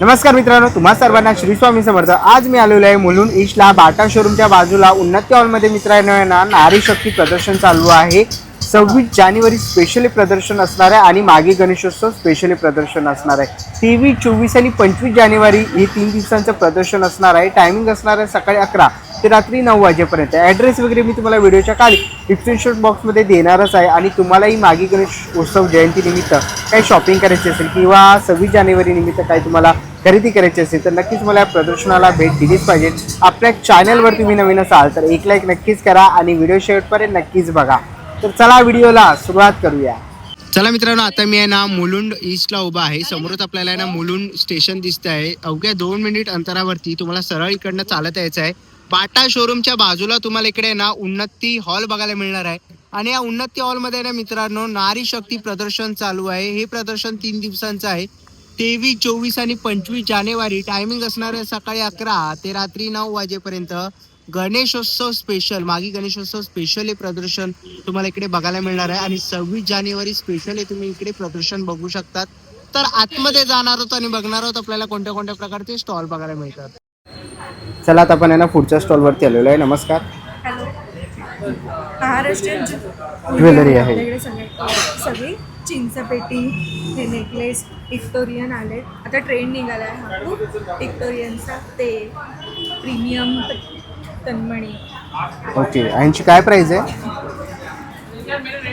नमस्कार मित्रांनो, तुम्हा सर्वांना श्री स्वामी समर्थ। आज मी आलेलो आहे मुलुंड ईस्टला बाटा शोरूमच्या बाजूला उन्नती हॉलमध्ये मित्रांनो नारी शक्ती प्रदर्शन चालू आहे। 26 जानेवारी स्पेशली प्रदर्शन असणार आहे आणि मागे गणेशोत्सव स्पेशली प्रदर्शन असणार आहे। 23, 24 आणि 25 जानेवारी हे 3 दिवसांचं प्रदर्शन असणार आहे। टायमिंग असणार आहे सकाळी 11 ते रात्री 9 वाजेपर्यंत। ॲड्रेस वगैरे मी तुम्हाला व्हिडिओच्या खाली डिस्क्रिप्शन बॉक्समध्ये देणारच आहे। आणि तुम्हालाही मागे गणेश उत्सव जयंतीनिमित्त काही शॉपिंग करायची असेल किंवा 26 जानेवारी निमित्त काही तुम्हाला खरेदी करायची असेल तर नक्कीच मला या प्रदर्शनाला भेट दिलीच पाहिजे। आपल्या चॅनलवर तुम्ही नवीन असाल तर एक लाईक नक्कीच करा आणि व्हिडिओ शेवटपर्यंत नक्कीच बघा। तर चला व्हिडिओला सुरुवात करूया। चला मित्रांनो, आता मी आहे ना मुलुंड ईस्टला उभा आहे। समोरच आपल्याला आहे ना मुलुंड स्टेशन दिसत आहे। अवघ्या 2 मिनिट अंतरावरती तुम्हाला सरळ इकडनं चालत यायचं आहे। बाटा शोरूमच्या बाजूला तुम्हाला इकडे ना उन्नती हॉल बघायला मिळणार आहे। आणि या उन्नती हॉलमध्ये ना मित्रांनो नारी शक्ती प्रदर्शन चालू आहे। हे प्रदर्शन 3 दिवसांचं आहे। 23, 24 आणि 25 जानेवारी। टायमिंग असणार आहे सकाळी 11 ते रात्री 9 वाजेपर्यंत। गणेशोत्सव स्पेशल, मागी गणेशोत्सव स्पेशल हे प्रदर्शन तुम्हाला इकडे बघायला मिळणार आहे। आणि 26 जानेवारी स्पेशल हे तुम्ही इकडे प्रदर्शन बघू शकतात। तर आतमध्ये जाणार आहोत आणि बघणार आहोत आपल्याला कोणत्या कोणत्या प्रकारचे स्टॉल बघायला मिळतात। चला आता आपण ना पुढच्या स्टॉलवरती आलेलो आहे। नमस्कार। हॅलो, महाराष्ट्रीयन ज्वेलरी आहे। सगळी चिंचपेटी, हे नेकलेस व्हिक्टोरियन आले। आता ट्रेंड निघाला आहे हा खूप व्हिक्टोरियनचा। ते प्रीमियम तन्मणी। ओके, यांची काय प्राइस आहे?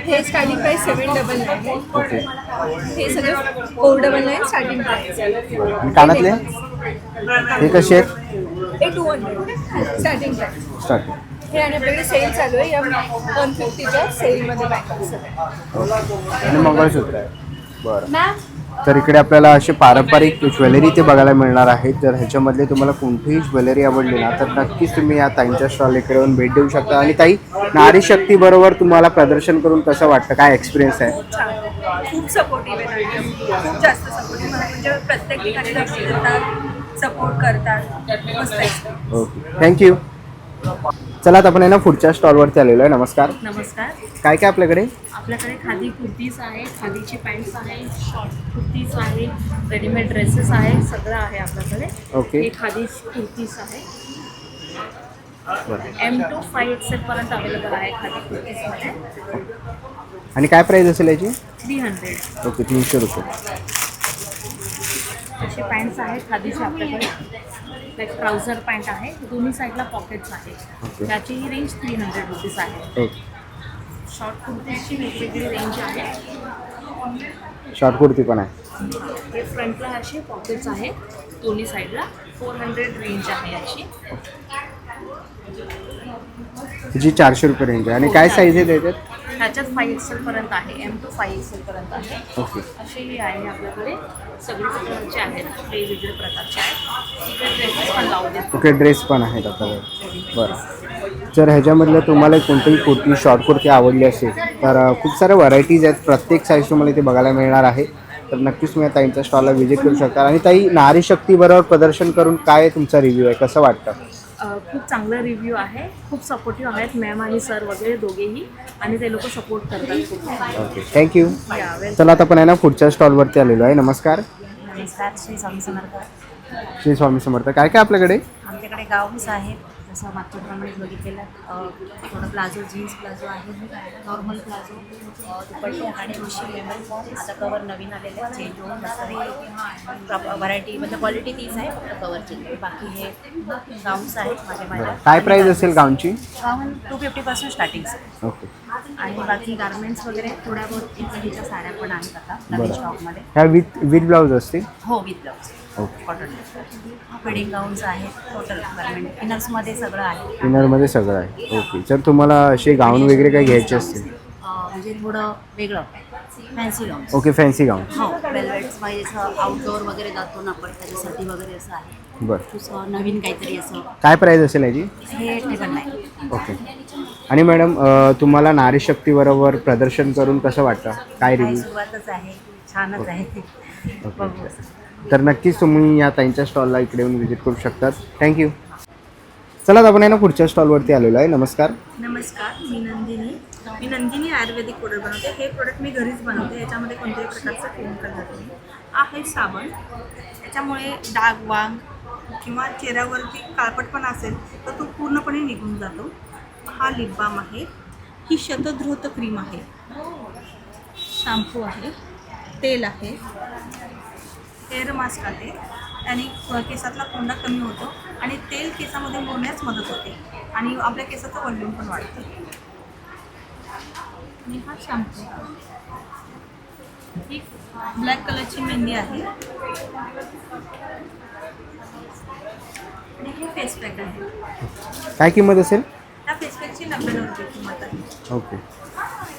हे स्टार्टिंग प्राइस 799 आहे। ओके, हे सगळे 499 स्टार्टिंग प्राइस आहे। आणि कानातले हे कसे आहेत? हे 200 स्टार्टिंग प्राइस। स्टार्टिंग हे आणि आपल्याकडे सेल चालू आहे, या 150च्या सेलमध्ये बॅगल्स आहे आणि मंगळसूत्र आहे। बरं, मॅम। तर इकडे आपल्याला असे पारंपरिक ज्वेलरी ते बघायला मिळणार आहे। जर ह्याच्यामधले तुम्हाला कोणतीही ज्वेलरी आवडली ना तर नक्कीच तुम्ही या ताईंच्या स्टॉल इकडे येऊन भेट देऊ शकता। आणि ताई, नारी शक्ती बरोबर तुम्हाला प्रदर्शन करून कसं वाटतं, काय एक्सपिरियन्स आहे? खूप छान, खूप सपोर्टिव्ह आहे, खूप जास्त सपोर्टिव्ह। म्हणजे प्रत्येक ठिकाणी लक्ष देतात, सपोर्ट करतात, मस्त आहे। Okay, thank you. चला आता आपण आहे ना पुढच्या स्टॉलवरती आलेलो आहे। नमस्कार। नमस्कार। काय काय आपल्याकडे? आपल्याकडे खादी कुर्तीज आहे, खादीची पॅन्ट्स आहे, शॉर्ट कुर्तीज आहे, रेडीमेड ड्रेसेस आहे, सगळं आहे आपल्याकडे। ओके, हे खादी कुर्तीज आहे। बरं, M2 5XL पर्यंत अवेलेबल आहे खादी कुर्तीजमध्ये। आणि काय प्राइस असेल याची? 300। ओके, 300 रुपये। असे पॅन्ट्स आहे खादीचे आपल्याकडे। लाईक ट्राउझर पॅन्ट आहे, दोन्ही साईडला पॉकेट्स आहे। ओके, त्याची ही रेंज 300 रुपीज आहे। ओके, शॉर्ट कुर्तीजची वेगवेगळी रेंज आहे। शॉर्ट कुर्ती पण आहे। हे फ्रंटला असे पॉकेट्स आहे, दोन्ही साईडला 400 रेंज आहे याची। त्याची 400 रुपये रेंज आहे। आणि काय साईज आहे त्याच्यात? ह्याच्यात 5XL पर्यंत आहे, M2 5XL पर्यंत आहे। ओके, असेही आहे आपल्याकडे, सगळे प्रकारचे आहेत, वेगवेगळे प्रकारचे आहेत। तिकडे ड्रेसेस पण लावू देतो। ओके, ड्रेस पण आहेत आपल्याकडे। बरं, जर ह्याच्यामधलं तुम्हाला कोणतीही कुर्ती, शॉर्ट कुर्ती आवडली असेल तर खूप साऱ्या व्हरायटीज आहेत। प्रत्येक साईज तुम्हाला इथे बघायला मिळणार आहे। तर नक्कीच तुम्ही ताईंच्या स्टॉलला व्हिजिट करू शकता। आणि ताई, नारी शक्तीबरोबर प्रदर्शन करून काय तुमचा रिव्ह्यू आहे, कसं वाटतं? खूप चांगला रिव्ह्यू आहे, खूप सपोर्टिव्ह आहेत मॅम आणि सर वगैरे दोघेही, आणि ते लोक सपोर्ट करतात खूप। Okay, thank you. या वेल। चला आता आपण आहे ना पुढच्या स्टॉलवरती आलेलो आहे। नमस्कार। नमस्कार, श्री स्वामी समर्थ। श्री स्वामी समर्थ। काय काय आपल्याकडे? आमच्याकडे गाऊन्स आहेत, जसं मागच्या प्रमाणे बघितलेलं थोडं प्लाझो, जीन्स प्लाझो आहे, नॉर्मल प्लाझो, दुपट्टे आणि उशी मेमरी फॉर्म। आता कवर नवीन आलेले आहेत, चेंज होऊन मस्त व्हरायटी, म्हणजे क्वालिटी तीच आहे, फक्त कवरची। बाकी हे गाऊन्स आहेत माझ्या काय प्राइस असेल गाऊनची? गाऊन 250 पासून स्टार्टिंग आहे। ओके, आणि बाकी गार्मेंट्स वगैरे थोड्या बहुत इकडच्या साड्या पण आहेत आता नवीन बरं, स्टॉकमध्ये। ह्या विथ ब्लाऊज असतील? हो, with blouse, okay, cotton feeding gowns आहेत, टोटल गार्मेंट इनर्समध्ये सगळं आहे। इनरमध्ये सगळं आहे। ओके, जर तुम्हाला असे गाऊन वगैरे काही घ्यायचे असतील? म्हणजे थोडं वेगळं फॅन्सी गाऊन। ओके, फॅन्सी गाऊन। हो, वेलवेट्स पाहिजे, आउटडोअर वगैरे जातो ना आपण, त्याच्यासाठी वगैरे असं आहे। बरं, दुसरं नवीन काहीतरी असं। काय प्राइस असेल याची? हे टेबल नाही। ओके, आणि मॅडम तुम्हाला नारी शक्तीबरोबर प्रदर्शन करून कसं वाटतं, काय काही रिव्ह्यू? सुरुवातच आहे, छानच आहे। बघू। ओके, तर नक्कीच तुम्ही या ताईंच्या स्टॉलला इकडे येऊन व्हिजिट करू शकतात। थँक्यू। चला आपण आहे ना पुढच्या स्टॉलवरती आलेलो आहे। नमस्कार। नमस्कार, मी नंदिनी। मी नंदिनी आयुर्वेदिक प्रोडक्ट बनवते. हे प्रोडक्ट मी घरीच बनवते. याच्यामध्ये कोणत्याही प्रकारचं केमिकल जात नाही. आहे साबण. याच्यामुळे डाग वांग किंवा चेहऱ्यावरती काळपटपणा असेल तर तो पूर्णपणे निघून जातो. हा लिप बाम आहे. ही शतद्रुत क्रीम आहे. शॅम्पू आहे. तेल आहे. हेअर मास्क आहे. त्याने केसातला कोंडा कमी होतो आणि तेल केसामध्ये मुरण्यास मदत होते आणि आपल्या केसाचं व्हॉल्यूम पण वाढतं. आणि हा शॅम्पू. ही ब्लॅक कलरची मेहंदी आहे आणि हे फेस पॅक आहे. काय किंमत असेल? त्या फेस पॅकची 90 रुपये किंमत आहे. ओके.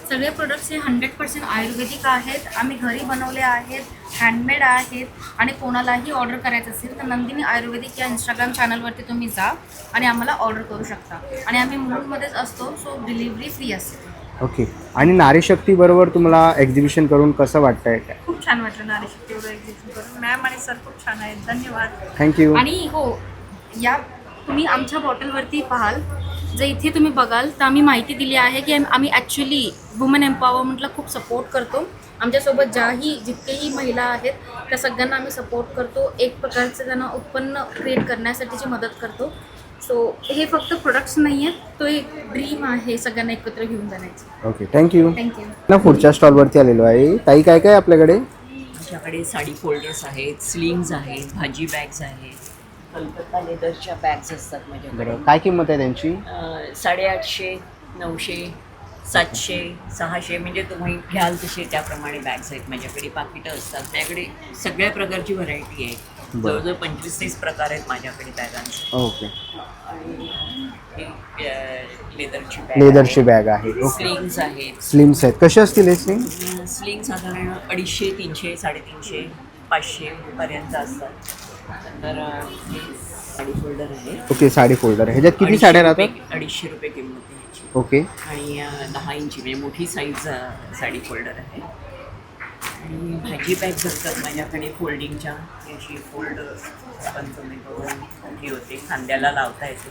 सगळे प्रोडक्ट्स हे 100% आयुर्वेदिक आहेत. आम्ही घरी बनवले आहेत, हँडमेड आहेत आणि कोणालाही ऑर्डर करायचं असेल तर नंदिनी आयुर्वेदिक या इंस्टाग्राम चॅनलवरती तुम्ही जा आणि आम्हाला ऑर्डर करू शकता. आणि आम्ही मुलुंडमध्येच असतो, सो डिलिव्हरी फ्री असते. ओके. आणि नारी शक्ती बरोबर तुम्हाला एक्झिबिशन करून कसं वाटतंय? खूप छान वाटलं नारी शक्तीवर एक्झिबिशन करून. मॅम आणि सर खूप छान आहेत. धन्यवाद. थँक्यू. आणि हो, या तुम्ही आमच्या बॉटलवरती पाहाल, जर इथे तुम्ही बघाल तर आम्ही माहिती दिली आहे की आम्ही ॲक्च्युली वुमन एम्पॉवरमेंटला खूप सपोर्ट करतो. आमच्यासोबत जितकेही महिला आहेत त्या सगळ्यांना आम्ही सपोर्ट करतो. एक प्रकारचं त्यांना उत्पन्न क्रिएट करण्यासाठीची मदत करतो. सो हे फक्त प्रोडक्ट्स नाही आहेत, तो एक ड्रीम आहे सगळ्यांना एकत्र घेऊन जाण्याचं. ओके. थँक्यू. थँक्यू. ना पुढच्या स्टॉलवरती आलेलो आहे. ताई, काय काय आपल्याकडे? आमच्याकडे साडी फोल्डर्स आहेत, स्लिंग्स आहेत, भाजी बॅग्स आहेत, कलकत्ता लेदरच्या बॅग्स असतात माझ्याकडे. बरं, काय किंमत आहे त्यांची? 850, 900, 700, 600 म्हणजे तुम्ही घ्याल तसे त्याप्रमाणे बॅग्स आहेत माझ्याकडे. पाकिटं असतात माझ्याकडे. सगळ्या प्रकारची व्हरायटी आहे. बरं. जवळजवळ 25-30 प्रकार आहेत माझ्याकडे बॅगांचे. ओके. आणि लेदरची लेदरची बॅग आहे. ओके. स्लिंग्स आहेत. स्लिम्स आहेत. कसे असतील हे स्लिम? स्लिंग साधारण 250, 300, 350, 500 पर्यंत असतात. तर हे साडी फोल्डर आहे. ओके. साडी फोल्डर. ह्याच्यात किती साड्या राहतात? 250 रुपये किंमत आहे ह्याची. ओके. आणि 10 इंची म्हणजे मोठी साईज साडी फोल्डर आहे. आणि भाजी बॅग्स असतात माझ्याकडे फोल्डिंगच्या. अशी फोल्ड आपण तुम्ही करून मोठी होते, खांद्याला लावता येते.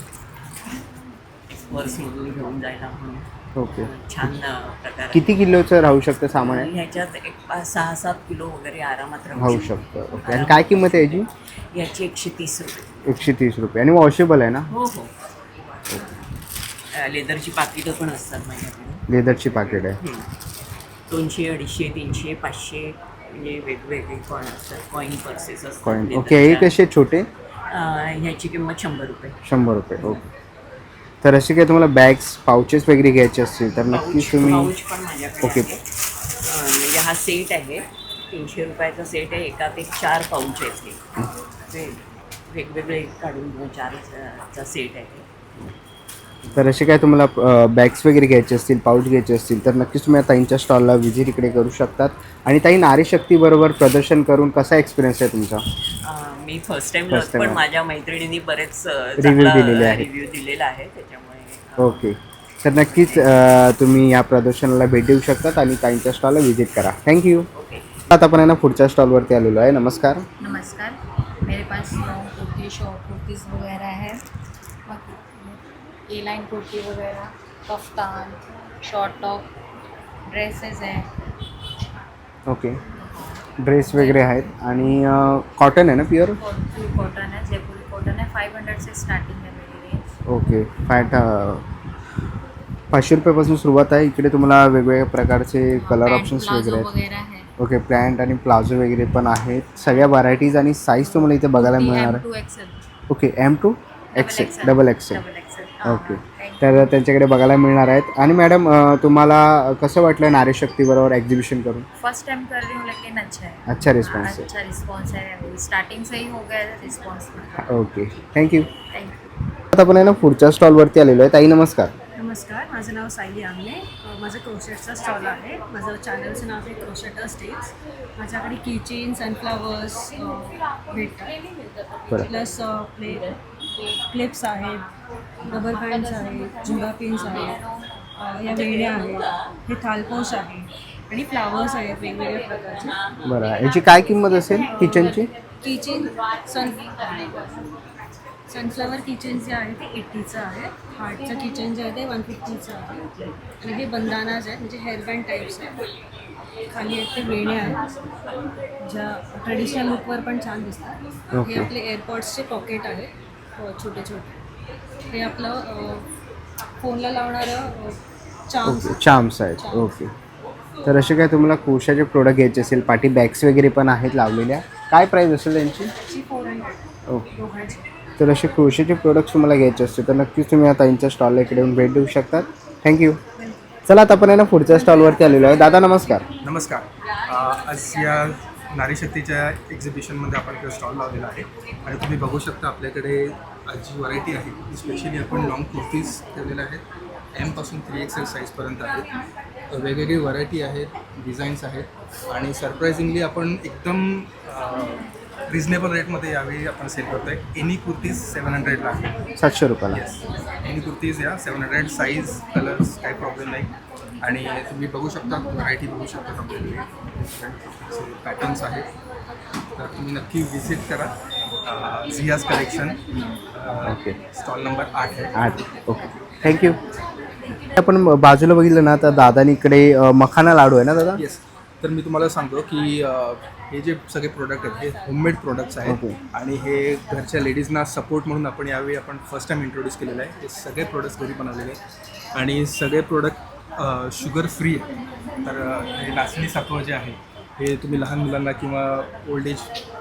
एक पर्स म्हणून घेऊन जायला म्हणून ओके. छान प्रकार आहे. किती किलोचं राहू शकतं सामान आहे? ह्याच्यात एक 6-7 किलो वगैरे आरामात राहू शकतं. ओके. आणि काय किंमत आहे याची? याची 130 रुपये. 130 रुपये. आणि वॉशेबल आहे ना? हो हो. लेदरची पाकिटं पण असतात माझ्याकडे. लेदरची पाकिट आहे. 200, 250, 300, 500 म्हणजे वेगवेगळे कॉइन असतात. कॉइन पर्सेस असतात. कॉइन. ओके. हे कसे छोटे? ह्याची किंमत 100 रुपये. 100 रुपये. ओके. तर असे काही तुम्हाला बॅग्स पाउचेस वगैरे घ्यायचे असतील तर नक्कीच तुम्ही. पाऊच पण माझ्याकडे ओके. आहे. म्हणजे हा सेट आहे. 300 रुपयाचा सेट आहे. एकात एक 4 पाऊच आहेत. हे वेगवेगळे काढून 4चा सेट आहे. तर असे काय तुम्हाला बॅग्स वगैरे घ्यायचे असतील, पाऊच घ्यायचे असतील तर नक्कीच तुम्ही ताईंच्या स्टॉलला व्हिजिट इकडे करू शकतात. आणि ताई, नारी शक्तीबरोबर प्रदर्शन करून कसा एक्सपिरियन्स आहे तुमचा? मी फर्स्ट टाइम First time पण आहे. माझ्या मैत्रिणींनी बरेच Review दिलेले आहेत. रिव्ह्यू दिलेला आहे त्याच्यामुळे. ओके. तर नक्कीच तुम्ही या प्रदर्शनाला भेट देऊ शकतात आणि ताईंच्या स्टॉलला व्हिजिट करा. थँक्यू. ओके. आता आपण आहे ना पुढच्या स्टॉलवरती आलेलो आहे. नमस्कार. नमस्कार. मेरे pass long kurti, short kurtis वगैरह है. ए लाइन कुर्ती वगैरह, कफ्तान, शॉर्ट टॉप, ड्रेसेस हैं. ओके. ड्रेस वगैरे आहेत आणि कॉटन आहे ना? प्युअर. प्योर कॉटन है, जयपुरी कॉटन है. 500 से स्टार्टिंग है मेरी रेंज. ओके. 500 रुपयापासून सुरुवात आहे. इकडे तुम्हाला वेगवेगळ्या प्रकारचे कलर ऑप्शन्स वगैरे आहेत. वगैरह है. ओके. पॅन्ट आणि प्लाझो वगैरे पण आहेत. सगळ्या व्हरायटीज आणि साईज तुम्हाला इथे बघायला मिळणार आहे. M2XL. Okay. M2 XL, double XL. Okay. Thank you. तर त्यांच्याकडे बघायला मिळणार आहेत. आणि मॅडम, तुम्हाला कसं वाटलं नारी शक्तीबरोबर एक्झिबिशन करून? फर्स्ट टाइम कर रही हूँ लेकिन अच्छा है. अच्छा रिस्पॉन्स आहे. अच्छा रिस्पॉन्स है. स्टार्टिंग से ही हो गया है रिस्पॉन्स. ओके. थँक्यू. थँक्यू. आता आपण आहे ना पुढच्या स्टॉलवरती आलेलो आहे. ताई, नमस्कार. नमस्कार. माझं नाव सायली आमले. माझं क्रोशेटचा स्टॉल आहे. माझं चॅनलचं नाव आहे क्रोशेटर स्टेट्स. माझ्याकडे कीचेन, सनफ्लावर्स भेटतात. बरं. प्लस क्लिप्स आहेत, रबर बँड्स आहेत, झुगा पिन्स आहेत, या वेण्या आहेत, हे थालपोश आहे आणि फ्लावर्स आहेत वेगवेगळ्या प्रकारचे. बरं. याची काय किंमत असेल किचनची? किचन सनफ्लॉवर किचन जे आहे ते 80चं आहे. हार्टचं किचन जे आहे ते 150चं आहे. आणि हे बंदानाज आहेत म्हणजे हेअरबँड टाईप्स आहेत. खाली आहेत ते वेण्या आहेत ज्या ट्रेडिशनल लुकवर पण छान दिसतात. Okay. हे आपले एअरपॉड्सचे पॉकेट आहेत, छोटे छोटे. हे आपलं फोनला लावणारं चार्म्स. ओके, चार्म्स आहेत. ओके, तर असे काय तुम्हाला क्रोशाचे प्रोडक्ट घ्यायचे असेल, पाठी बॅग्स वगैरे पण आहेत लावलेल्या, काय प्राईस असेल त्यांची? 400 ओके, दोघांची. तर असे क्रोशाचे प्रोडक्ट्स तुम्हाला घ्यायचे असतील तर नक्कीच तुम्ही आता यांच्या स्टॉलला इकडे येऊन भेट देऊ शकतात. थँक्यू. चला आता आपण आहे ना पुढच्या स्टॉलवरती आलेलो आहे. दादा नमस्कार. नमस्कार. आज या नारी शक्तीच्या एक्झिबिशनमध्ये आपण इकडे स्टॉल लावलेला आहे आणि तुम्ही बघू शकता आपल्याकडे जी व्हरायटी आहे ती स्पेशली आपण लॉंग कुर्तीज ठेवलेल्या आहेत. एमपासून 3XL साईजपर्यंत आहेत. वेगवेगळी व्हरायटी आहेत, डिझाईन्स आहेत आणि सरप्रायझिंगली आपण एकदम रिजनेबल रेटमध्ये यावेळी आपण सेल करतो आहे. एनी कुर्तीज 700ला आहे. 700 रुपयाला. येस, एनी कुर्तीज या 700. साईज, कलर्स काही प्रॉब्लेम नाही. आणि तुम्ही बघू शकता, व्हरायटी बघू शकता आपल्याकडे पॅटर्न्स आहेत. तर तुम्ही नक्की व्हिजिट करा. झियाज कलेक्शन, ओके, स्टॉल नंबर 8 आहे. 8. Okay, thank you. आपण बाजूला बघितलं ना तर दादानी इकडे मखाना लाडू आहे ना दादा? येस, तर मी तुम्हाला सांगतो की हे जे सगळे प्रोडक्ट आहेत हे होममेड प्रोडक्ट्स आहेत. Okay. आणि हे घरच्या लेडीजना सपोर्ट म्हणून आपण यावेळी फर्स्ट टाईम इंट्रोड्यूस केलेलं आहे. हे सगळे प्रोडक्ट्स घरी बनवलेले आहेत आणि सगळे प्रोडक्ट शुगर फ्री आहे. तर हे नाचणी सत्व जे आहे हे तुम्ही लहान मुलांना किंवा ओल्ड एज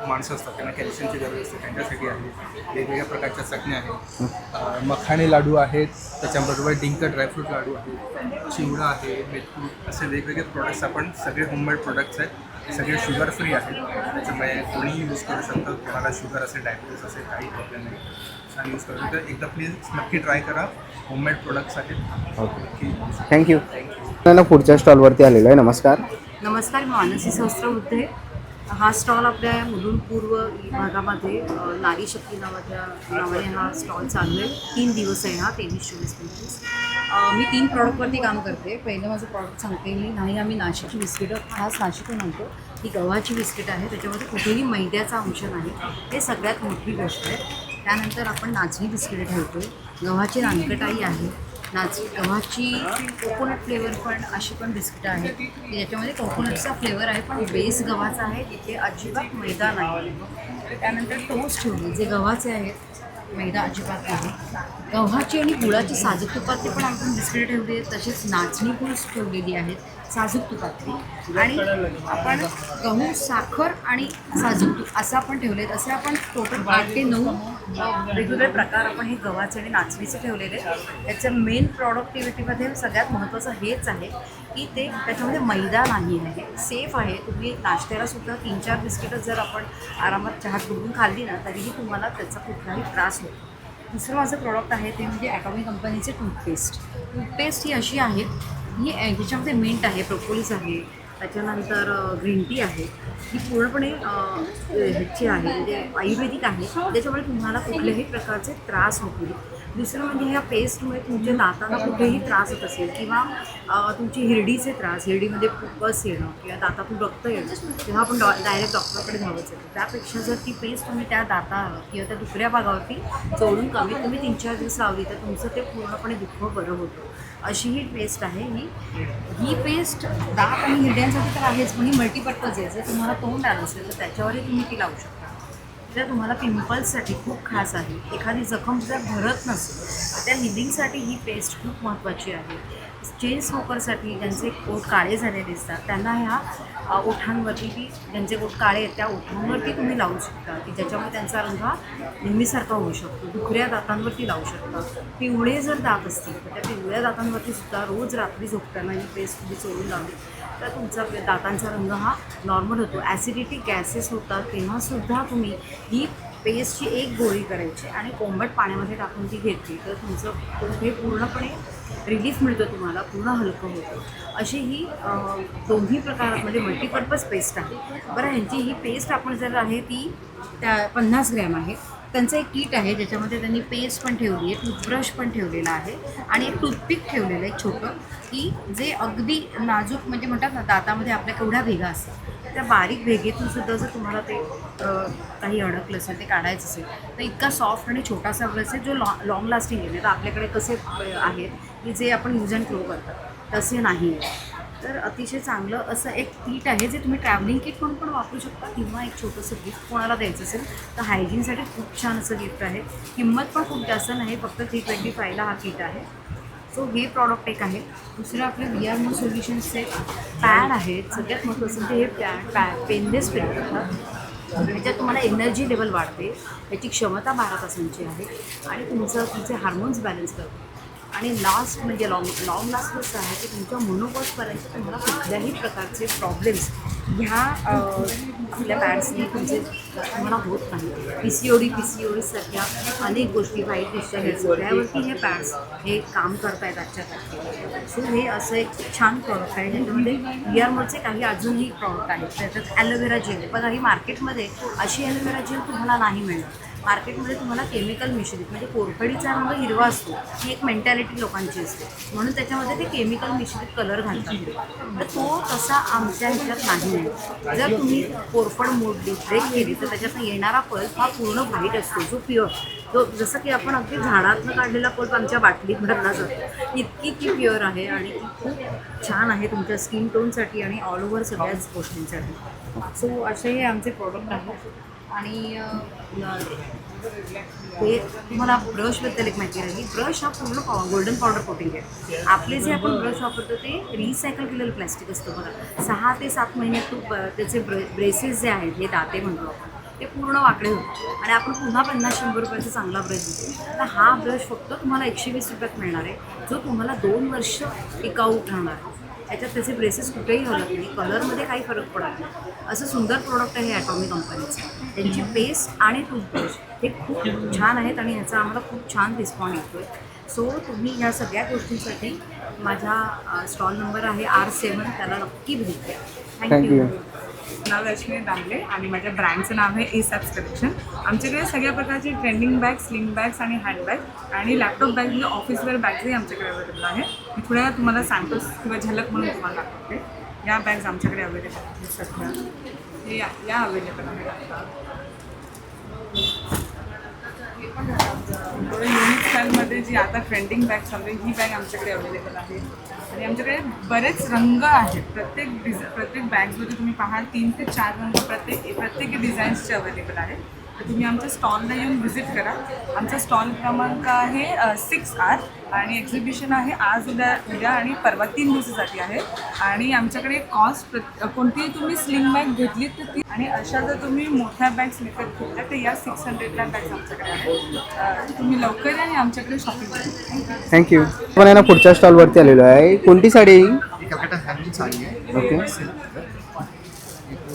माणसं असतात त्यांना कॅल्शियमची गरज असते त्यांच्यासाठी आहे. वेगवेगळ्या प्रकारच्या चटण्या आहेत, मखाणे लाडू आहेत, त्याच्याबरोबर डिंक ड्रायफ्रूट लाडू आहेत, चिवडा आहे, मेथकूट, असे वेगवेगळे प्रोडक्ट्स आपण सगळे होममेड प्रोडक्ट्स आहेत. सगळे शुगर फ्री आहेत. त्याच्यामुळे कोणीही यूज करू शकतं. कोणाला शुगर असेल, डायबिटीस असेल, काही प्रॉब्लेम नाही, छान यूज करू शकतं. एकदा प्लीज नक्की ट्राय करा. होममेड प्रोडक्ट्स आहेत. Okay, thank you. ना पुढच्या स्टॉलवरती आलेलो आहे. नमस्कार. नमस्कार, मी मानसी सहस्त्रबुद्धे. हा स्टॉल आपल्या मुलुंड पूर्व भागामध्ये नारी शक्ती नावाने हा स्टॉल चालू आहे. 3 दिवस आहे हा, 23-24-25. मी 3 प्रॉडक्टवरती काम करते. पहिलं माझं प्रॉडक्ट सांगते मी. नाही, आम्ही नाशिकची बिस्किटं खास नाशिकहून आणतो. ही गव्हाची बिस्किट आहे, त्याच्यामध्ये कुठेही मैद्याचा अंश नाही. हे सगळ्यात मोठी गोष्ट आहे. त्यानंतर आपण नाचणी बिस्किटं ठेवतो. गव्हाची नानकटाई आहे. गव्हाची कोकोनट फ्लेवर पण अशी पण बिस्किटं आहेत. याच्यामध्ये कोकोनटचा फ्लेवर आहे पण बेस गव्हाचा आहे. तिथे अजिबात मैदा नाही. त्यानंतर टोस्ट ठेवले जे गव्हाचे आहेत, मैदा अजिबात नाही. गव्हाची आणि गुळाची साजूक तुपातली पण आपण बिस्किटं ठेवली आहेत. तसेच नाचणी गुळ ठेवलेली आहेत साजूक तुपातली. आणि आपण गहू, साखर आणि साजूक तूप असं आपण ठेवले आहेत. असे आपण टोटल 8 ते 9 वेगवेगळे प्रकार आपण हे गव्हाचे आणि नाचणीचे ठेवलेले आहेत. त्याचं मेन प्रॉडक्टिव्हिटीमध्ये सगळ्यात महत्त्वाचं हेच आहे की ते त्याच्यामध्ये मैदा नाही आहे, सेफ आहे. तुम्ही नाश्त्यालासुद्धा 3-4 बिस्किटं जर आपण आरामात चहात बुडवून खाल्ली ना तरीही तुम्हाला त्याचा कुठलाही त्रास होतो. दुसरं माझं प्रॉडक्ट आहे ते म्हणजे ॲटॉमी कंपनीचे टूथपेस्ट ही अशी आहे. ही ह्याच्यामध्ये मिंट आहे, प्रोपोलिस आहे, त्याच्यानंतर ग्रीन टी आहे. ही पूर्णपणे ह्याची आहे म्हणजे आयुर्वेदिक आहे. त्याच्यामुळे तुम्हाला कुठल्याही प्रकारचे त्रास होत नाही. दुसरं म्हणजे ह्या पेस्टमुळे तुमच्या दातांना कुठेही त्रास होत असेल किंवा तुमची हिरडीचे त्रास, हिरडीमध्ये पस येणं किंवा दातातून रक्त येणं, तेव्हा आपण डायरेक्ट डॉक्टरकडे धावायचं येतं. त्यापेक्षा जर ती पेस्ट तुम्ही त्या दातावर किंवा त्या दुसऱ्या भागावरती चोळून कमीत कमी 3-4 दिवस लावली तर तुमचं ते पूर्णपणे दुःख बरं होतं. अशी ही पेस्ट आहे. ही पेस्ट दात आणि हिरड्यांसाठी तर आहेच पण ही मल्टीपर्पज आहे. जर तुम्हाला तोंड आलं असेल तर त्याच्यावरही तुम्ही ती लावू शकता. तर तुम्हाला पिंपल्ससाठी खूप खास आहे. एखादी जखम जर भरत नसेल तर त्या हिलिंगसाठी ही पेस्ट खूप महत्त्वाची आहे. चेन स्मोकरसाठी ज्यांचे ओठ काळे झालेले असतात त्यांना ह्या ओठांवरती ज्यांचे ओठ काळे आहेत त्या ओठांवरती तुम्ही लावू शकता की ज्याच्यामुळे त्यांचा रंग हा नेहमीसारखा होऊ शकतो. दुखऱ्या दातांवरती लावू शकता. पिवळे जर दात असतील तर त्या पिवळ्या दातांवरती सुद्धा रोज रात्री झोपताना ही पेस्ट तुम्ही चोळून लावली तर तुमचा दातांचा रंग हा नॉर्मल होतो. ॲसिडिटी गॅसेस होतात तेव्हासुद्धा तुम्ही ही पेस्टची एक गोळी करायची आणि कोंबट पाण्यामध्ये टाकून ती घेतली तर तुमचं हे पूर्णपणे रिलीफ मिळतो, तुम्हाला पूर्ण हलकं होतं. अशी ही दोन्ही प्रकारामध्ये मल्टीपर्पज पेस्ट आहे. बरं, ह्यांची ही पेस्ट आपण जर आहे ती त्या 50 ग्रॅम आहे. त्यांचं एक किट आहे ज्याच्यामध्ये त्यांनी पेस्ट पण ठेवली आहे, टूथब्रश पण ठेवलेला आहे आणि एक टूथपिक ठेवलेलं आहे छोटं की जे अगदी नाजूक म्हणजे म्हणतात ना दातामध्ये आपल्या केवढ्या भेगा असतात त्या बारीक भेगेतून सुद्धा जर तुम्हाला ते काही अडकलं असेल, ते काढायचं असेल तर इतका सॉफ्ट आणि छोटासा ब्रश आहे जो लॉंग लास्टिंग आहे. तर आपल्याकडे कसे आहेत की जे आपण यूज अँड थ्रो करतात तसे नाही आहे. तर अतिशय चांगलं असं एक किट आहे जे तुम्ही ट्रॅव्हलिंग किट म्हणून पण वापरू शकता किंवा एक छोटंसं गिफ्ट कोणाला द्यायचं असेल तर हायजीनसाठी खूप छान असं गिफ्ट आहे. किंमत पण खूप जास्त नाही, फक्त 325ला हा किट आहे. सो हे प्रॉडक्ट एक आहे. दुसरं आपले VR मोड सोल्युशन्सचे पॅड आहेत. सगळ्यात महत्त्वाचं म्हणजे हे पेनलेस पेन करतात. ह्याच्यात तुम्हाला एनर्जी लेवल वाढते, याची क्षमता 12 तासांची आहे आणि तुमचे हार्मोन्स बॅलन्स करतो. आणि लास्ट म्हणजे लॉंग लास्ट असं आहे की तुमच्या मोनोपॉजपर्यंत तुम्हाला कुठल्याही प्रकारचे प्रॉब्लेम्स ह्या आपल्या पॅड्सनी तुम्हाला होत नाही. PCOD सारख्या अनेक गोष्टी वाईट डिस्चार्ज त्यावरती हे पॅड्स हे काम करतायत आजच्या तारखेला. सो हे असं एक छान प्रॉडक्ट आहे ज्याच्यामध्ये VR मोडचे काही अजूनही प्रॉडक्ट आहेत. त्याच्यात ॲलोवेरा जेल बघा, ही मार्केटमध्ये अशी ॲलोवेरा जेल तुम्हाला नाही मिळणार. मार्केटमध्ये तुम्हाला केमिकल मिश्रित म्हणजे कोरफडीचा रंग हिरवा असतो, ही एक मेंटॅलिटी लोकांची असते म्हणून त्याच्यामध्ये ते केमिकल मिश्रित कलर घालतात. तर तो तसा आमच्या ह्याच्यात नाही आहे. जर तुम्ही कोरफड मोडली ब्रेक केली तर त्याच्यातून येणारा पल्प हा पूर्ण व्हाईट असतो, जो प्युअर, जो जसं की आपण अगदी झाडातनं काढलेला पल्प आमच्या बाटलीत भरला जातो, इतकी ती प्युअर आहे आणि ती खूप छान आहे तुमच्या स्किन टोनसाठी आणि ऑल ओव्हर सगळ्याच गोष्टींसाठी. सो असे हे आमचे प्रॉडक्ट आहेत. आणि ते तुम्हाला ब्रशबद्दल एक माहिती राहिली. ब्रश हा पूर्ण गोल्डन पावडर कोटिंग आहे. आपले जे आपण ब्रश वापरतो ते रिसायकल केलेलं प्लॅस्टिक असतं बघा. 6 ते 7 महिन्यात त्याचे ब्रेसेस जे आहेत, हे दाते म्हणतो आपण, ते पूर्ण वाकडे होते आणि आपण पुन्हा 50-100 रुपयाचा चांगला ब्रश देतो. तर हा ब्रश फक्त तुम्हाला 120 रुपयात मिळणार आहे, जो तुम्हाला 2 वर्ष टिकाऊ राहणार आहे. त्याच्यात त्याचे ब्रेसेस कुठेही हलत नाही, कलरमध्ये काही फरक पडत नाही. असं सुंदर प्रोडक्ट आहे ॲटॉमी कंपनीचं. त्यांची पेस्ट आणि टूथब्रश हे खूप छान आहेत आणि ह्याचा आम्हाला खूप छान रिस्पॉन्स येतो आहे. सो तुम्ही ह्या सगळ्या गोष्टींसाठी माझा स्टॉल नंबर आहे R7, त्याला नक्की भेट द्या. थँक्यू. नाव रश्मी दांगले आणि माझ्या ब्रँडचं नाव आहे एसॅप्स कलेक्शन. आमच्याकडे सगळ्या प्रकारचे ट्रेंडिंग बॅग्स, स्लिंग बॅग्स आणि हँडबॅग आणि लॅपटॉप बॅग म्हणजे ऑफिसवेअर बॅग्सही आमच्याकडे अवेलेबल आहे. मी थोड्या तुम्हाला सॅम्पल्स किंवा झलक म्हणून तुम्हाला दाखवते. या बॅग्स आमच्याकडे अवेलेबल आहेत सध्या. हे या अवेलेबल आहेत. थोडं युनिक स्टाईलमध्ये जी आता ट्रेंडिंग बॅग चालू आहे, ही बॅग आमच्याकडे अवेलेबल आहे. आणि आमच्याकडे बरेच रंग आहेत. प्रत्येक बॅगमध्ये तुम्ही पाहाल 3 ते 4 रंग प्रत्येक डिझाईन्सचे अवेलेबल आहेत. तर तुम्ही आमच्या स्टॉलला येऊन व्हिजिट करा. आमचा स्टॉल क्रमांक आहे 6R आणि एक्झिबिशन आहे आज उद्या आणि परवा 3 दिवसासाठी आहे. आणि आमच्याकडे कॉस्ट कोणतीही तुम्ही स्लिंग बॅग घेतली तर ती, आणि अशा जर तुम्ही मोठ्या बॅग्स विकत घेतल्या तर या 600ला बॅग्स आमच्याकडे आहेत. तुम्ही लवकर या आणि आमच्याकडे शॉपिंग करा. थँक्यू. आपण आहे ना पुढच्या स्टॉलवरती आलेलो आहे. कोणती साडी आहे ही? कलकत्ता हैंडलूम साड़ी है. ओके.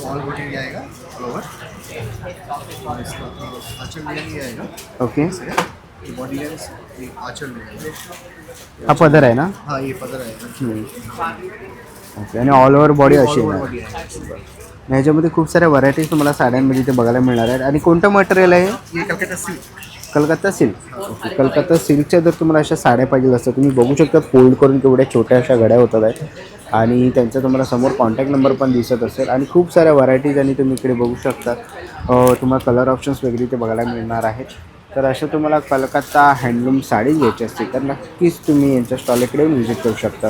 ऑल बॉडी भी आएगा ऑल ओवर. और इसका आंचल भी आएगा. ओके. ये बॉडी है, ये आंचल में आएगा. हा पदर आहे ना? हाँ ये पदर आएगा. ओके. आणि ऑल ओव्हर बॉडी अशी ऑल ओवर आहे. बॉडी आएगा. ह्याच्यामध्ये खूप साऱ्या व्हरायटीज तुम्हाला साड्यांमध्ये इथे बघायला मिळणार आहेत. आणि कोणतं मटेरियल आहे? ये Calcutta silk. Calcutta silk. Okay. Calcutta सिल्कच्या जर तुम्हाला अशा साड्या पाहिजे असतात, तुम्ही बघू शकता फोल्ड करून केवढ्या छोट्या अशा घड्या होतात आहेत आणि त्यांचा तुम्हाला समोर कॉन्टॅक्ट नंबर पण दिसत असेल. आणि खूप साऱ्या व्हरायटीज आणि तुम्ही इकडे बघू शकता. तुम्हाला कलर ऑप्शन्स वगैरे इथे बघायला मिळणार आहेत. तर अशा तुम्हाला कलकत्ता हँडलूम साडी घ्यायची असतील तर नक्कीच तुम्ही यांच्या स्टॉल इकडे येऊन व्हिजिट करू शकता.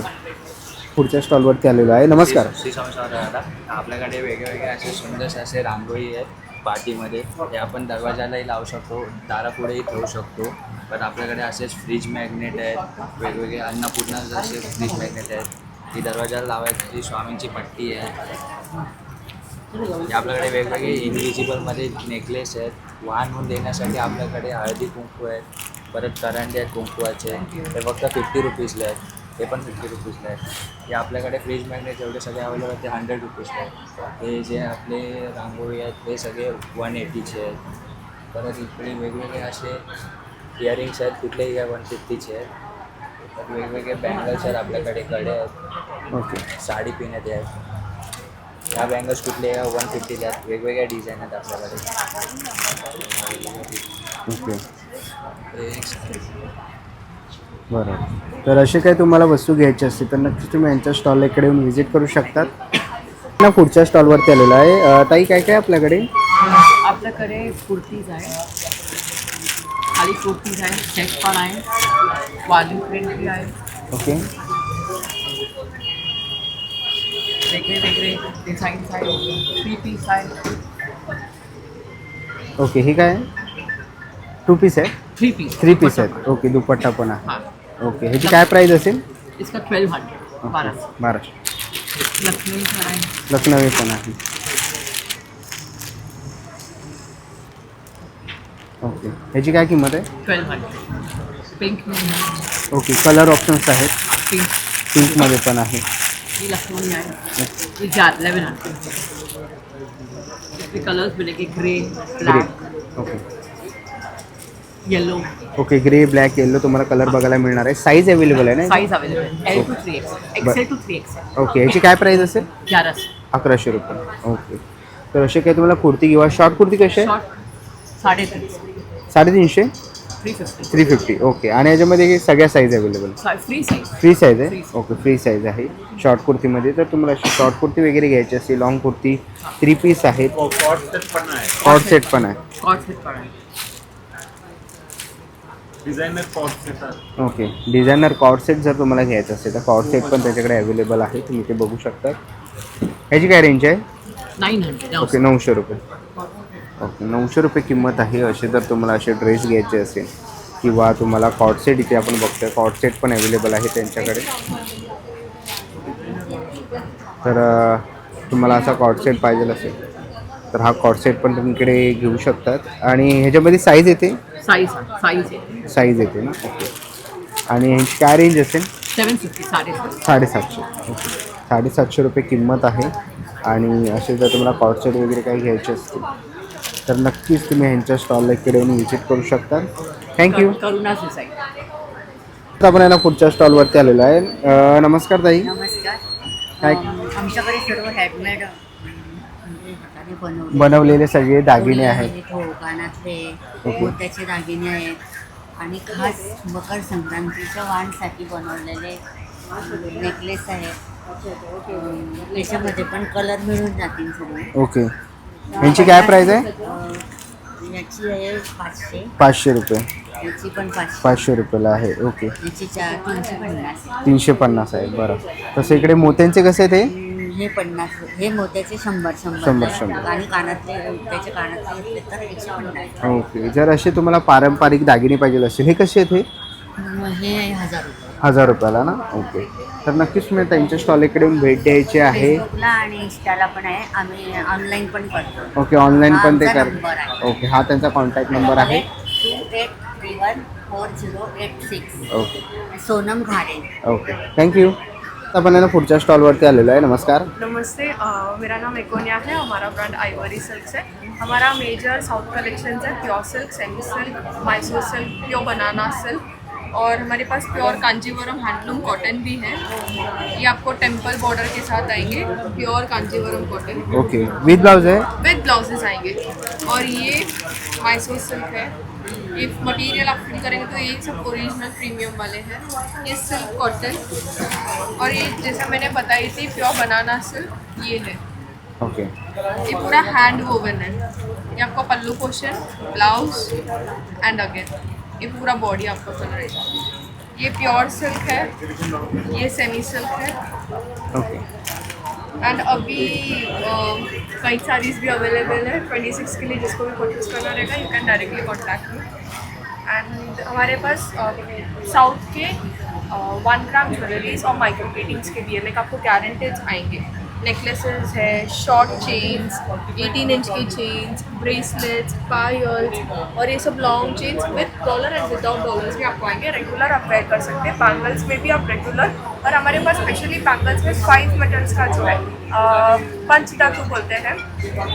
पुढच्या स्टॉलवरती आलेलो आहे. नमस्कार. श्री दादा. आपल्याकडे वेगवेगळे असे सुंदर असे रांगोळी आहेत पार्टीमध्ये. हे आपण दरवाजालाही लावू शकतो, दारापुढेही ठेवू शकतो. पण आपल्याकडे असेच फ्रीज मॅग्नेट आहेत, वेगवेगळे अन्नपूर्णा असे फ्रीज मॅग्नेट आहेत. ही दरवाजाला लावायची स्वामींची पट्टी आहे. हे आपल्याकडे वेगवेगळे इनविजिबलमध्ये नेकलेस आहेत. वाहन होऊन देण्यासाठी आपल्याकडे हळदी कुंकू आहेत, परत करंडे आहेत कुंकवाचे. ते फक्त 50 रुपीजला आहेत. ते पण 50 रुपीजला आहेत. हे आपल्याकडे फ्रीज मॅग्नेट जेवढे सगळे अवेलेबल आहेत ते 100 रुपीजला आहेत. हे जे आपले रांगोळी आहेत ते सगळे 180चे आहेत. परत इकडे वेगवेगळे असे इयरिंग्स आहेत, कुठलेही 150चे आहेत. तर वेगवेगळे बँगल्स आहेत आपल्याकडे, कडे आहेत. ओके. साडी पिण्यात आहेत. ह्या बँगल्स कुठले 150ला आहेत. वेगवेगळ्या डिझाईन आहेत आपल्याकडे. ओके. हे बरं. तर असे काही तुम्हाला वस्तू घ्यायची असतील तर नक्कीच तुम्ही यांच्या स्टॉल इकडे येऊन व्हिजिट करू शकतात. ना पुढच्या स्टॉलवरती आलेलो आहे. ताई काय काय आपल्याकडे? आपल्याकडे कुर्तीज आहे, खाली कुर्तीज आहे, चेक पण आहे, वाली प्रिंट भी आहे, ओके वेगळे वेगळे डिझाईन्स आहे, 3 पीस आहे, ओके. हे काय आहे? 2 पीस आहे? 3 पीस 3 पीस आहेत. ओके. दुपट्टा पण आहे. हाँ, ओके. ह्याची काय प्राईस असेल? इसका 1200 1200. 1200. लखनऊ पण आहे, लखनवी पण आहे. ओके. ह्याची काय किंमत आहे? 1200. पिंक में है, ओके. कलर ऑप्शन्स आहेत. पिंक, पिंकमध्ये पण आहे. ये लखनऊ में आहे, ये 1100. इसके कलर्स मिलेंगे, grey, grey. Black, okay. Yellow. Okay. Grey, black, yellow तुम्हाला कलर बघायला मिळणार आहे. साईज अवेलेबल आहे ना? साइज अवेलेबल है, L to 3XL, XL to 3XL. Okay. ह्याची काय प्राईस असेल? 1100. 1100 रुपये. ओके. तर असे काही तुम्हाला कुर्ती किंवा शॉर्ट कुर्ती कशी आहे? शॉर्ट 350. 350. 350. 350. ओके. आणि याच्यामध्ये सगळ्या size available? Free size. Free size आहे? Free size. Okay. Free size आहे शॉर्ट कुर्तीमध्ये. तर तुम्हाला शॉर्ट कुर्ती वगैरे घ्यायची असेल, लॉंग कुर्ती 3 पीस आहेत, कॉट सेट पण आहे. कॉट सेट पण आहे. ओके. डिझायनर कॉट सेट जर तुम्हाला घ्यायचं असेल तर कॉट सेट पण त्याच्याकडे अवेलेबल आहे, तुम्ही ते बघू शकता. ह्याची काय रेंज आहे? 900. ओके. 900 रुपये. ओके. 900 रुपये किंमत आहे. असे जर तुम्हाला असे ड्रेस घ्यायचे असेल किंवा तुम्हाला कॉट सेट, इथे आपण बघतोय कॉट सेट पण अवेलेबल आहे त्यांच्याकडे. तर तुम्हाला असा कॉट सेट पाहिजे असेल तर हा कॉट सेट पण तुमच्याकडे घेऊ शकतात. आणि ह्याच्यामध्ये साईज येते? साइज आहे. साईज येते ना? ओके. आणि ह्याची काय रेंज असेल? 750. 750. 750. ओके. 750 रुपये किंमत आहे. आणि असे जर तुम्हाला कॉट सेट वगैरे काही घ्यायचे असतील तर नक्कीच तुम्ही ह्यांच्या स्टॉलला इकडे येऊन व्हिजिट करू शकता. थँक्यू. करुणाच डिझाईन. आता आपण याला पुढच्या स्टॉलवरती आलेलो आहे. नमस्कार ताई. नमस्कार. काय? आमच्याकडे सर्व हँडमेड बनवले बनवलेले सगळे दागिने आहेत. हो, कानातले, ओके. मोत्याचे दागिने आहेत आणि खास मकर संक्रांतीच्या वाणसाठी बनवलेले नेकलेस आहेत. याच्यामध्ये पण कलर मिळून जातील सगळे. ओके. यांची काय प्राईस आहे? याची आहे 500, 500 रुपये. याची पण 500, 500 रुपयाला आहे. ओके. याची 350. 350 आहे. बरं. तसं इकडे मोत्यांचे कसे आहेत हे? हे 50, हे मोत्याचे 100 100. आणि कानातले त्याचे कानातले घेतले तर 150. ओके. जर असे तुम्हाला पारंपरिक दागिने पाहिजे असेल हे कसे आहेत? हे 1000 रुपये. 1000 रुपयाला ना? ओके. तर नक्कीच तुम्ही त्यांच्या स्टॉल इकडे येऊन भेट द्यायची आहे. फेसबुकला आणि इंस्टाला पण आहे. आम्ही ऑनलाईन पण करतो. ओके. ऑनलाईन पण ते हा आमचा कर. नंबर आहे. ओके. हा त्यांचा कॉन्टॅक्ट नंबर आहे. 28314086. ओके. सोनम घारे. ओके. थँक्यू. आपण याला पुढच्या स्टॉलवरती आलेलो आहे. नमस्कार. नमस्ते, मेरा नाम एकोनिया है. हमारा ब्रांड आइवरी सिल्क है. हमारा मेजर साउथ कलेक्शंस है, pure silk, semi silk, Mysore silk, pure banana silk, और हमारे पास प्योर कांजीवरम हैंडलूम कॉटन भी है. ये आपको टेम्पल बॉर्डर के साथ आएंगे, pure Kanjeevaram cotton okay. With blouse है? विद ब्लाउजेस आएंगे. और ये मैसूर सिल्क है. ये मटेरियल आप फील करेंगे तो ये सब ओरिजिनल प्रीमियम वाले हैं. ये सिल्क कॉटन, और ये जैसा मैंने बताई थी प्योर बनाना सिल्क ये है. ओके. ये पूरा हैंड वोवन है. ये आपका पल्लू पोर्शन, ब्लाउज एंड अगेन ये पूरा बॉडी आपको चल रहेगा. ये प्योर सिल्क है, ये सेमी सिल्क है. ओके. एंड अभी कई सारीज भी अवेलेबल है 26 के लिए. जिसको भी परचेज करना रहेगा you can directly contact me. End हमारे पास साउथ के 1 ग्राम ज्वेलरीज और माइक्रो प्लेटिंग्स के भी है. लाइक आपको गारंटेज आएंगे. नेकलेसेस है, शॉर्ट चेन्स, 18 इंच की चेन्स, ब्रेसलेट्स, पायल्स, और ये सब लॉन्ग चेन्स विद डॉलर एंड विदाउट डॉलर्स भी आपको आएंगे. रेगुलर आप वेयर कर सकते हैं. बैंगल्स में भी आप रेगुलर, और हमारे पास स्पेशली बैंगल्स में 5 मेटल्स का जो है पंचधातु बोलते हैं,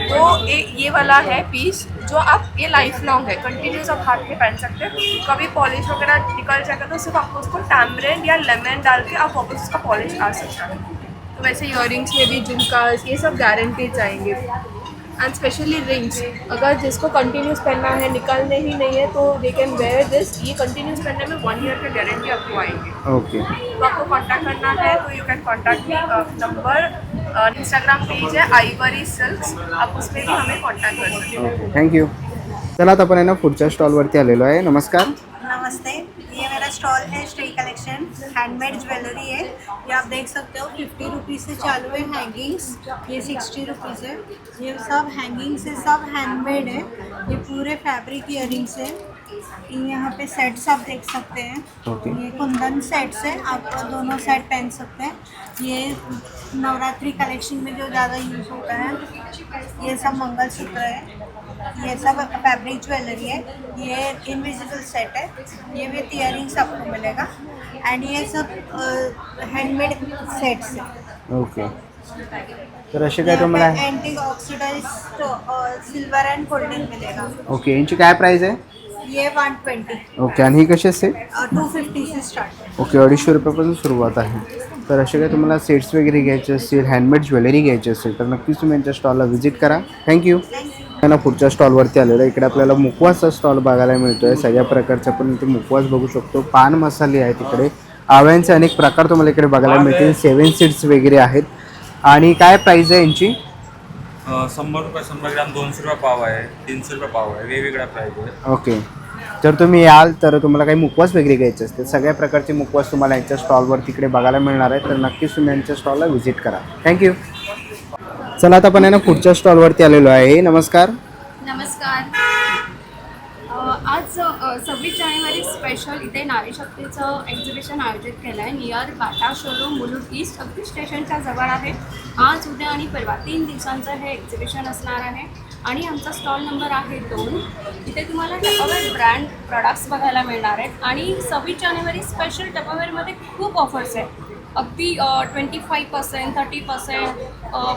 तो ये वाला है पीस जो आप ये लाइफ लॉन्ग है, कंटिन्यूस आप हाथ में पहन सकते हैं. कभी पॉलिश वगैरह निकल जाएगा तो सिर्फ आपको उसको टैमरिंड या लेमन डाल के आप वापस उसका पॉलिश आ सकता है. तो वैसे इयरिंग्स में भी झुमकास ये सब गारंटीज आएंगे. एंड स्पेशली रिंग्स, अगर जिसको कंटिन्यूस पहनना है, निकालने ही नहीं है, तो दे कैन वेयर दिस. ये कंटिन्यूस पहनने में 1 ईयर का गारंटी आपको आएंगे. ओके. तो आपको कांटेक्ट करना है तो you can contact me. Number Instagram page है आइवरी सिल्क्स, आप उस पर भी हमें कॉन्टैक्ट कर सकते हैं। Okay, thank you. चला आता आपण आहे ना पुढच्या स्टॉलवरती आलेलो आहे. नमस्कार. नमस्ते, ये मेरा स्टॉल है श्री कलेक्शन, हैंडमेड ज्वेलरी है. ये आप देख सकते हो 50 रुपीज़ से चालू है हैंगिंग्स, ये 60 रुपीज़ है. ये सब हैंगिंग्स है, सब हैंडमेड है. ये पूरे फैब्रिक इयरिंग्स है. यहाँ पे सेट्स आप देख सकते हैं. ये कुंदन सेट्स है, आप दोनों सेट पहन सकते हैं. ये नवरात्रि कलेक्शन में जो ज़्यादा यूज़ होता है. ये सब मंगलसूत्र है. ये सब फैब्रिक ज्वेलरी है. ये इनविजिबल सेट है. ये विथ इयरिंग्स आपको मिलेगा. एंड ये सब हैंडमेड सेट्स है. ओके, तर असे काय तुम्हाला anti oxidised silver end golden मिलेगा. ओके, यांची काय प्राईस आहे? ये 120. ओके, आणि ही कशी असते? 250 से स्टार्ट. ओके, 250 रुपयापासून सुरुवात आहे. तर असे काय तुम्हाला सेट्स वगैरे घ्यायचे असतील, हँडमेड ज्वेलरी घ्यायची असेल तर नक्कीच तुम्ही यांच्या स्टॉलला व्हिजिट करा. थँक्यू. ना पुढच्या स्टॉलवरती आलेलो आहे. इकडे आपल्याला मुखवासचा स्टॉल बघायला मिळतो आहे. सगळ्या प्रकारचे आपण इथे मुखवास बघू शकतो. पान मसाले आहेत इकडे. आवळ्यांचे अनेक प्रकार तुम्हाला इकडे बघायला मिळतील. 7 सीड्स वगैरे आहेत. आणि काय प्राईस आहे यांची? 100 रुपये 100 ग्राम, 200 रुपये पाव आहे, 300 रुपये पाव आहे, वेगवेगळ्या प्राईस आहे. ओके, जर तुम्ही याल तर तुम्हाला काही मुखवास वगैरे घ्यायचे असतील, सगळ्या प्रकारचे मुखवास तुम्हाला यांच्या स्टॉलवर तिकडे बघायला मिळणार आहे. तर नक्कीच तुम्ही यांच्या स्टॉलला व्हिजिट करा. थँक्यू. चला आता आपण आहे ना पुढच्या स्टॉलवरती आलेलो आहे. नमस्कार. नमस्कार. आज 26 जानेवारी स्पेशल इथे नारी शक्तीचं एक्झिबिशन आयोजित केलं आहे. Near Bata showroom, Mulund east, अगदी स्टेशनच्या जवळ आहे. आज, उद्या आणि परवा 3 दिवसांचं हे एक्झिबिशन असणार आहे. आणि आमचा स्टॉल नंबर आहे 2. इथे तुम्हाला टपावेअर ब्रँड प्रोडक्ट्स बघायला मिळणार आहेत. आणि 26 जानेवारी स्पेशल टपावेअरमध्ये खूप ऑफर्स आहेत. अगदी 25%, 30%,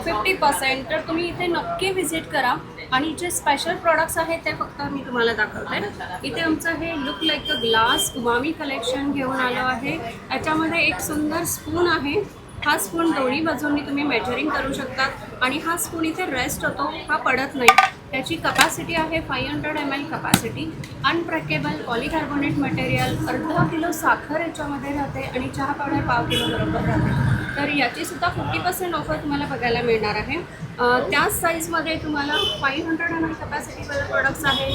50%. तर तुम्ही इथे नक्की व्हिजिट करा. आणि जे स्पेशल प्रोडक्ट्स आहेत ते फक्त मी तुम्हाला दाखवते. इथे आमचं हे look like a glass umami collection घेऊन आलो आहे. याच्यामध्ये एक सुंदर स्पून आहे. हा स्पून दोन्ही बाजूंनी तुम्ही मेजरिंग करू शकता. आणि हा स्पून इथे रेस्ट होतो, हा पडत नाही. त्याची कपॅसिटी आहे 500 ml capacity. Unbreakable polycarbonate material. अर्धा किलो साखर याच्यामध्ये राहते आणि चहा पावडर 1/2 किलो बरोबर राहते. तर याचीसुद्धा 50% ऑफर तुम्हाला बघायला मिळणार आहे. त्याच साईजमध्ये तुम्हाला 500 ml कपॅसिटीवाले प्रोडक्ट्स आहे,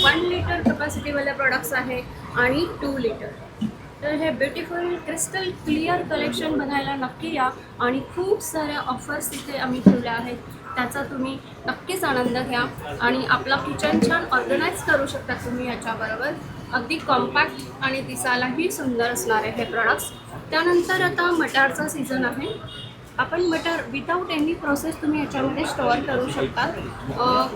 1 लिटर कपॅसिटीवाले प्रोडक्ट्स आहे आणि 2 लिटर. तर हे ब्युटिफुल क्रिस्टल क्लिअर कलेक्शन बघायला नक्की या. आणि खूप साऱ्या ऑफर्स तिथे आम्ही ठेवल्या आहेत, त्याचा तुम्ही नक्कीच आनंद घ्या. आणि आपलं किचन छान ऑर्गनाईज करू शकता तुम्ही याच्याबरोबर. अगदी कॉम्पॅक्ट आणि दिसायलाही सुंदर असणार आहे हे प्रोडक्ट्स. त्यानंतर आता मटारचा सीझन आहे. आपण मटार विदाऊट एनी प्रोसेस तुम्ही याच्यामध्ये स्टोअर करू शकता.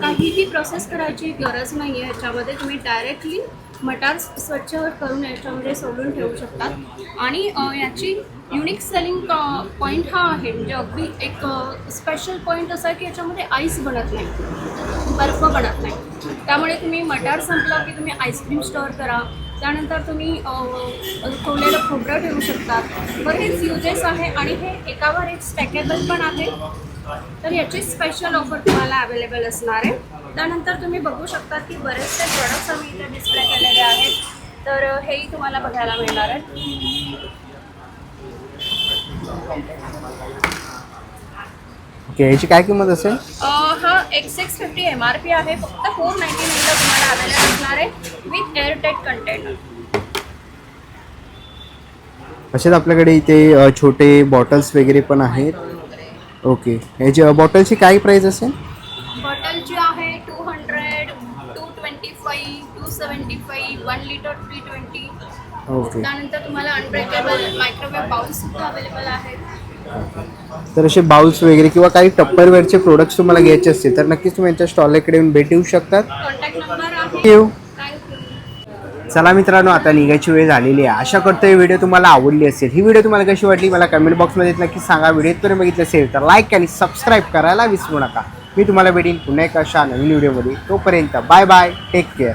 काहीही प्रोसेस करायची गरज नाही आहे. ह्याच्यामध्ये तुम्ही डायरेक्टली मटार स्वच्छ करून याच्यामध्ये सोडून ठेवू शकतात. आणि याची युनिक सेलिंग पॉईंट हा आहे, म्हणजे अगदी एक स्पेशल पॉईंट असा आहे की याच्यामध्ये आईस बनत नाही, बर्फ बनत नाही. त्यामुळे तुम्ही मटार संपलं की तुम्ही आईस्क्रीम स्टोअर करा. त्यानंतर तुम्ही खोवलेलं खोबरं ठेवू शकतात. बरेच युजेस आहे. आणि हे एकावर एक स्टॅकेबल पण आहे. तर याची स्पेशल ऑफर तुम्हाला अवेलेबल असणार आहे. त्यानंतर तुम्ही बघू शकता की बरेचसे प्रोडक्ट्स आम्ही इथे डिस्प्ले केलेले आहेत. तर हेही तुम्हाला बघायला मिळणार आहे. ओके, याची काय किंमत असेल? हा 650 MRP आहे. फक्त 499ला तुम्हाला अवेलेबल असणार आहे विथ एअरटाईट कंटेनर. असेच आपल्याकडे इथे छोटे बॉटल्स वगैरे पण आहेत. ओके, याची बॉटलची काय प्राईस असेल? बॉटलची आहे 200, 225, 275, 1 लिटर 320. ओके, त्यानंतर तुम्हाला अनब्रेकेबल मायक्रोवेव्ह बाउल्स सुद्धा अवेलेबल आहेत. तर असे बाउल्स वगैरे किंवा काही टप्परवेअरचे प्रोडक्ट्स तुम्हाला घ्यायचे असतील तर नक्कीच तुम्ही यांच्या स्टॉलकडे येऊन भेट देऊ शकतात. कॉन्टॅक्ट नंबर आहे. थँक्यू. थँक्यू. चला मित्रांनो, आता निघायची वेळ झालेली आहे. आशा करतो ही व्हिडिओ तुम्हाला आवडली असेल. ही व्हिडिओ तुम्हाला कशी वाटली मला कमेंट बॉक्समध्ये नक्की सांगा. व्हिडिओ तुम्ही बघितलं असेल तर लाईक आणि सबस्क्राईब करायला विसरू नका. मी तुम्हाला भेटेन पुन्हा एका अशा नवीन व्हिडिओमध्ये. तोपर्यंत बाय बाय, टेक केअर.